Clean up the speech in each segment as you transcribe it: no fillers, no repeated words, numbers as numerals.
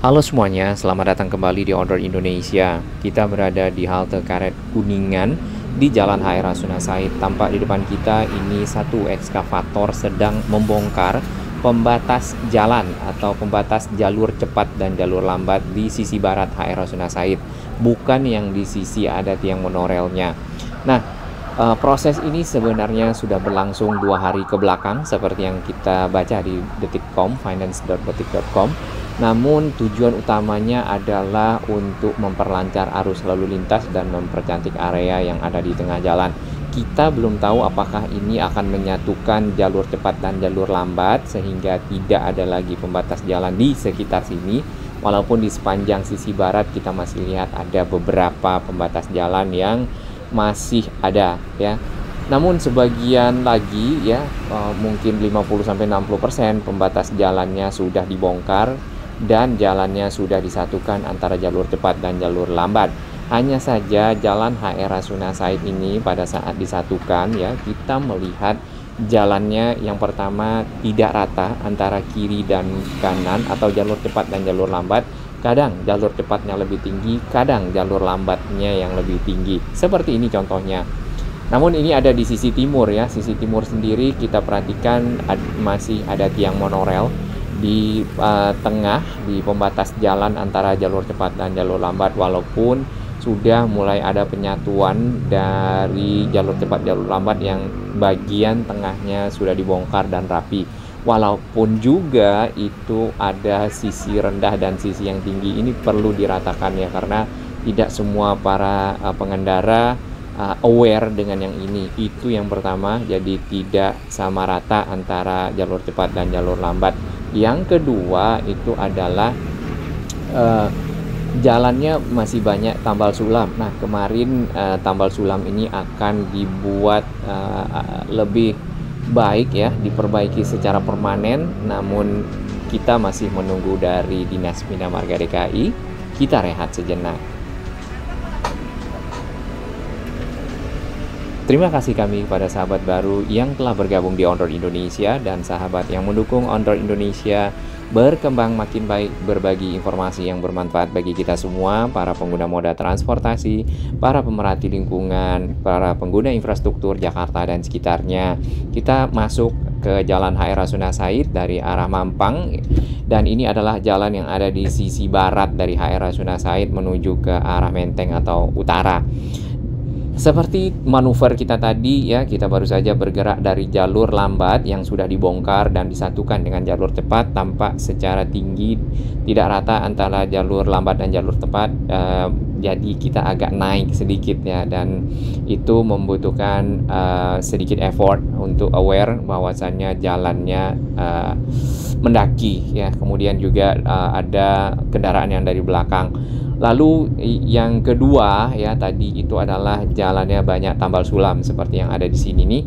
Halo semuanya, selamat datang kembali di Ondor Indonesia. Kita berada di halte Karet Kuningan di Jalan HR Rasuna Said. Tampak di depan kita ini satu ekskavator sedang membongkar pembatas jalan atau pembatas jalur cepat dan jalur lambat di sisi barat HR Rasuna Said, bukan yang di sisi ada tiang monorelnya. Nah, proses ini sebenarnya sudah berlangsung 2 hari ke belakang seperti yang kita baca di detik.com, finance.detik.com. Namun tujuan utamanya adalah untuk memperlancar arus lalu lintas dan mempercantik area yang ada di tengah jalan. Kita belum tahu apakah ini akan menyatukan jalur cepat dan jalur lambat sehingga tidak ada lagi pembatas jalan di sekitar sini. Walaupun di sepanjang sisi barat kita masih lihat ada beberapa pembatas jalan yang masih ada ya. Namun sebagian lagi ya mungkin 50-60% pembatas jalannya sudah dibongkar dan jalannya sudah disatukan antara jalur cepat dan jalur lambat. Hanya saja jalan HR Rasuna Said ini pada saat disatukan ya, kita melihat jalannya yang pertama tidak rata antara kiri dan kanan atau jalur cepat dan jalur lambat. Kadang jalur cepatnya lebih tinggi, kadang jalur lambatnya yang lebih tinggi. Seperti ini contohnya. Namun ini ada di sisi timur ya. Sisi timur sendiri kita perhatikan masih ada tiang monorel di tengah, di pembatas jalan antara jalur cepat dan jalur lambat, walaupun sudah mulai ada penyatuan dari jalur cepat jalur lambat yang bagian tengahnya sudah dibongkar dan rapi. Walaupun juga itu ada sisi rendah dan sisi yang tinggi, ini perlu diratakan ya, karena tidak semua para pengendara aware dengan yang ini. Itu yang pertama, jadi tidak sama rata antara jalur cepat dan jalur lambat. Yang kedua itu adalah jalannya masih banyak tambal sulam. Nah, kemarin tambal sulam ini akan dibuat lebih baik ya, diperbaiki secara permanen. Namun kita masih menunggu dari Dinas Bina Marga DKI. Kita rehat sejenak. Terima kasih kami kepada sahabat baru yang telah bergabung di Ondor Indonesia dan sahabat yang mendukung Ondor Indonesia berkembang makin baik, berbagi informasi yang bermanfaat bagi kita semua, para pengguna moda transportasi, para pemerhati lingkungan, para pengguna infrastruktur Jakarta dan sekitarnya. Kita masuk ke Jalan HR Rasuna Said dari arah Mampang, dan ini adalah jalan yang ada di sisi barat dari HR Rasuna Said menuju ke arah Menteng atau utara. Seperti manuver kita tadi ya, kita baru saja bergerak dari jalur lambat yang sudah dibongkar dan disatukan dengan jalur cepat. Tampak secara tinggi tidak rata antara jalur lambat dan jalur cepat, jadi kita agak naik sedikit ya, dan itu membutuhkan sedikit effort untuk aware bahwasannya jalannya mendaki ya. Kemudian juga ada kendaraan yang dari belakang. Lalu yang kedua ya, tadi itu adalah jalannya banyak tambal sulam seperti yang ada di sini nih.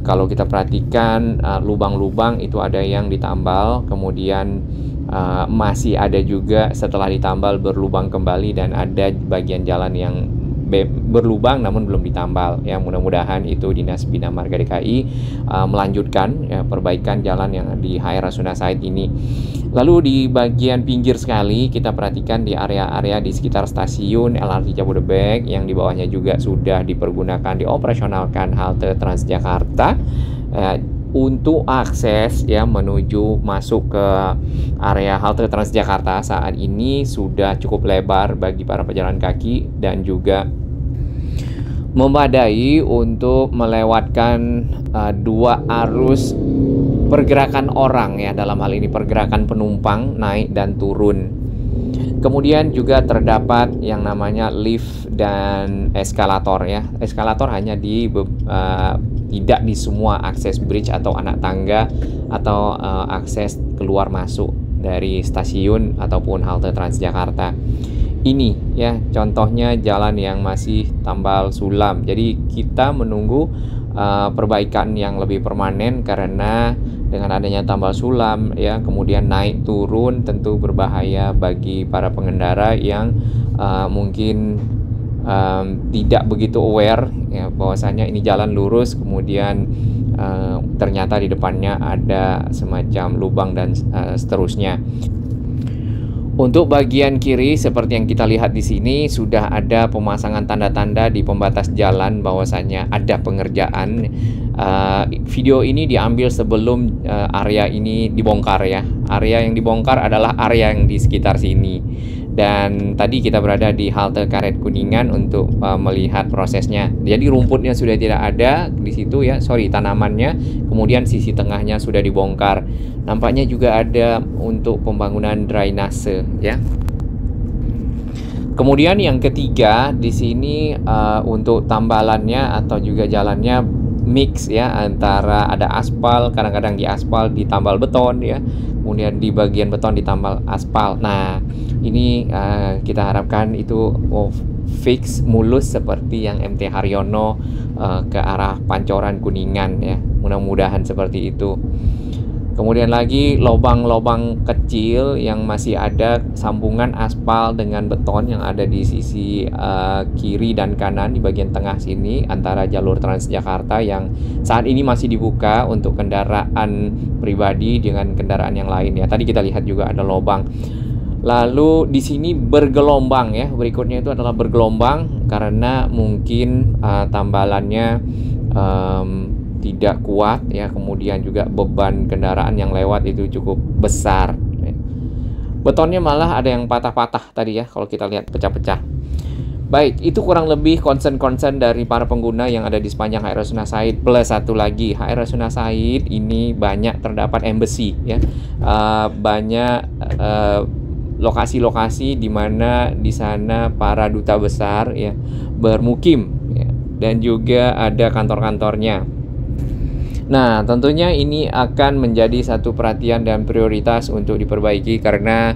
Kalau kita perhatikan lubang-lubang itu ada yang ditambal, kemudian masih ada juga setelah ditambal berlubang kembali, dan ada bagian jalan yang berlubang namun belum ditambal ya. Mudah-mudahan itu Dinas Bina Marga DKI melanjutkan ya, perbaikan jalan yang di HR Rasuna Said ini. Lalu di bagian pinggir sekali kita perhatikan di area-area di sekitar stasiun LRT Jabodebek yang di bawahnya juga sudah dipergunakan, dioperasionalkan halte Transjakarta untuk akses ya menuju masuk ke area halte Transjakarta. Saat ini sudah cukup lebar bagi para pejalan kaki dan juga memadai untuk melewatkan dua arus pergerakan orang ya, dalam hal ini pergerakan penumpang naik dan turun. Kemudian juga terdapat yang namanya lift dan eskalator ya. Eskalator hanya tidak di semua akses bridge atau anak tangga atau akses keluar masuk dari stasiun ataupun halte Transjakarta. Ini ya contohnya jalan yang masih tambal sulam. Jadi kita menunggu perbaikan yang lebih permanen, karena dengan adanya tambal sulam ya, kemudian naik turun tentu berbahaya bagi para pengendara yang mungkin tidak begitu aware ya, bahwasanya ini jalan lurus, kemudian ternyata di depannya ada semacam lubang dan seterusnya. Untuk bagian kiri seperti yang kita lihat di sini sudah ada pemasangan tanda-tanda di pembatas jalan bahwasanya ada pengerjaan. Video ini diambil sebelum area ini dibongkar ya. Area yang dibongkar adalah area yang di sekitar sini. Dan tadi kita berada di halte Karet Kuningan untuk melihat prosesnya. Jadi rumputnya sudah tidak ada di situ ya, tanamannya. Kemudian sisi tengahnya sudah dibongkar. Nampaknya juga ada untuk pembangunan drainase ya. Kemudian yang ketiga di sini untuk tambalannya atau juga jalannya mix ya, antara ada aspal, kadang-kadang di aspal ditambal beton ya. Kemudian di bagian beton ditambal aspal. Nah, ini kita harapkan itu fix mulus seperti yang MT Haryono ke arah Pancoran Kuningan ya. Mudah-mudahan seperti itu. Kemudian lagi lubang-lubang kecil yang masih ada sambungan aspal dengan beton yang ada di sisi kiri dan kanan di bagian tengah sini antara jalur Transjakarta yang saat ini masih dibuka untuk kendaraan pribadi dengan kendaraan yang lain ya. Tadi kita lihat juga ada lubang. Lalu di sini bergelombang ya. Berikutnya itu adalah bergelombang karena mungkin tambalannya tidak kuat ya, kemudian juga beban kendaraan yang lewat itu cukup besar ya. Betonnya malah ada yang patah-patah tadi ya, kalau kita lihat pecah-pecah. Baik, itu kurang lebih concern-concern dari para pengguna yang ada di sepanjang HR Rasuna Said. Plus satu lagi, HR Rasuna Said ini banyak terdapat embassy ya, banyak lokasi-lokasi di mana di sana para duta besar ya bermukim ya, dan juga ada kantor-kantornya. Nah, tentunya ini akan menjadi satu perhatian dan prioritas untuk diperbaiki karena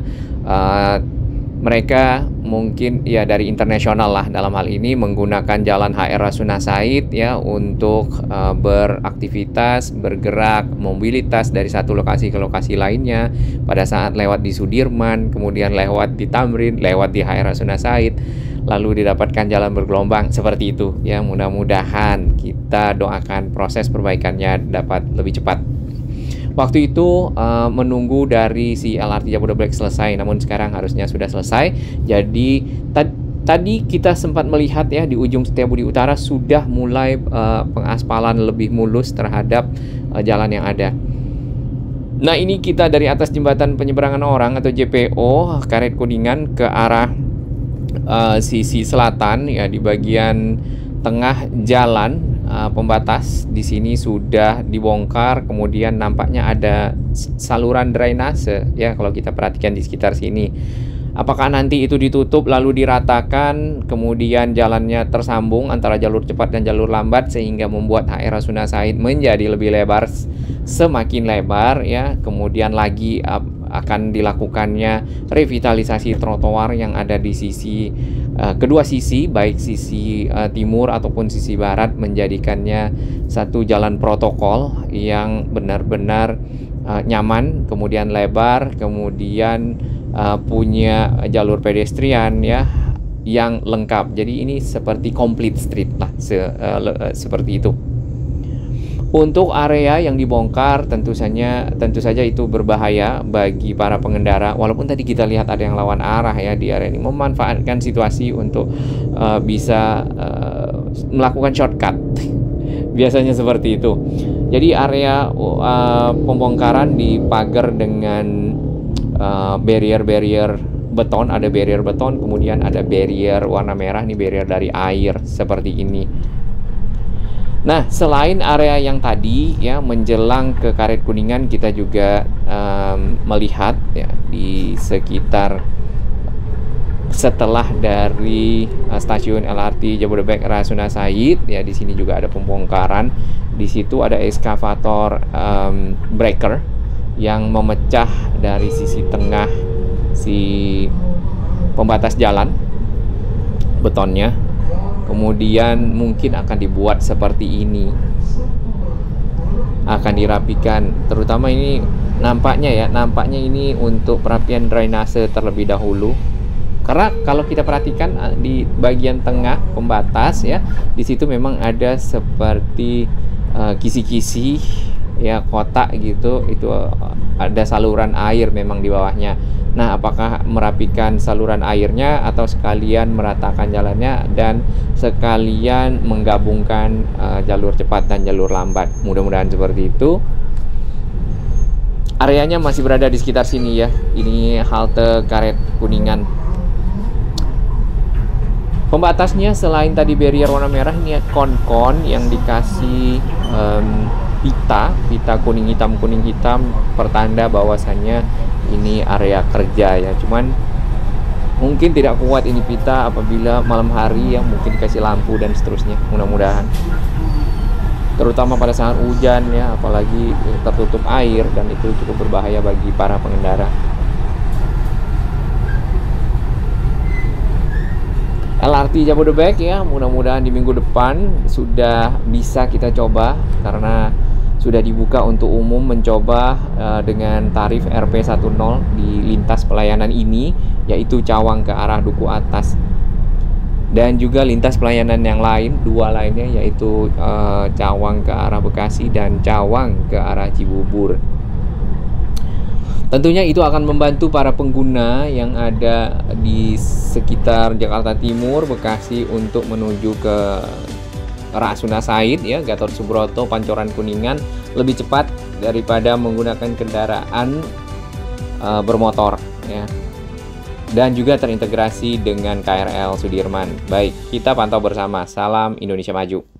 mereka mungkin ya dari internasional lah dalam hal ini menggunakan jalan HR Rasuna Said ya untuk beraktivitas, bergerak, mobilitas dari satu lokasi ke lokasi lainnya pada saat lewat di Sudirman, kemudian lewat di Tamrin, lewat di HR Rasuna Said, lalu didapatkan jalan bergelombang seperti itu ya. Mudah-mudahan kita doakan proses perbaikannya dapat lebih cepat. Waktu itu menunggu dari si LRT Jabodebek selesai, namun sekarang harusnya sudah selesai. Jadi tadi kita sempat melihat ya di ujung Setiabudi Utara sudah mulai pengaspalan lebih mulus terhadap jalan yang ada. Nah, ini kita dari atas jembatan penyeberangan orang atau JPO Karet Kuningan ke arah sisi selatan ya, di bagian tengah jalan pembatas di sini sudah dibongkar, kemudian nampaknya ada saluran drainase ya kalau kita perhatikan di sekitar sini. Apakah nanti itu ditutup lalu diratakan, kemudian jalannya tersambung antara jalur cepat dan jalur lambat sehingga membuat HR Rasuna Said menjadi lebih lebar, semakin lebar ya. Kemudian lagi akan dilakukannya revitalisasi trotoar yang ada di sisi kedua sisi, baik sisi timur ataupun sisi barat, menjadikannya satu jalan protokol yang benar-benar nyaman, kemudian lebar, kemudian punya jalur pedestrian ya yang lengkap. Jadi ini seperti complete street lah, seperti itu. Untuk area yang dibongkar tentu saja itu berbahaya bagi para pengendara. Walaupun tadi kita lihat ada yang lawan arah ya di area ini, memanfaatkan situasi untuk bisa melakukan shortcut. Biasanya seperti itu. Jadi area pembongkaran dipagar dengan barrier beton, ada barrier beton, kemudian ada barrier warna merah, nih barrier dari air seperti ini. Nah, selain area yang tadi ya menjelang ke Karet Kuningan, kita juga melihat ya di sekitar setelah dari stasiun LRT Jabodebek Rasuna Said ya, di sini juga ada pembongkaran. Di situ ada eskavator breaker yang memecah dari sisi tengah si pembatas jalan betonnya. Kemudian mungkin akan dibuat seperti ini, akan dirapikan, terutama ini nampaknya ini untuk perapian drainase terlebih dahulu. Karena kalau kita perhatikan di bagian tengah pembatas ya, di situ memang ada seperti kisi-kisi ya kotak gitu, itu ada saluran air memang di bawahnya. Nah, apakah merapikan saluran airnya atau sekalian meratakan jalannya dan sekalian menggabungkan jalur cepat dan jalur lambat? Mudah-mudahan seperti itu. Areanya masih berada di sekitar sini ya. Ini halte karet Kuningan. Pembatasnya selain tadi barrier warna merah, ini kon-kon yang dikasih pita kuning hitam pertanda bahwasannya ini area kerja ya. Cuman mungkin tidak kuat ini pita apabila malam hari yang mungkin dikasih lampu dan seterusnya, mudah-mudahan. Terutama pada saat hujan ya, apalagi tertutup air, dan itu cukup berbahaya bagi para pengendara. LRT Jabodebek ya, mudah-mudahan di minggu depan sudah bisa kita coba, karena sudah dibuka untuk umum mencoba dengan tarif Rp10 di lintas pelayanan ini, yaitu Cawang ke arah Duku Atas, dan juga lintas pelayanan yang lain, dua lainnya, yaitu Cawang ke arah Bekasi dan Cawang ke arah Cibubur. Tentunya itu akan membantu para pengguna yang ada di sekitar Jakarta Timur, Bekasi untuk menuju ke Rasuna Said ya, Gatot Subroto, Pancoran Kuningan lebih cepat daripada menggunakan kendaraan bermotor ya. Dan juga terintegrasi dengan KRL Sudirman. Baik, kita pantau bersama. Salam Indonesia Maju.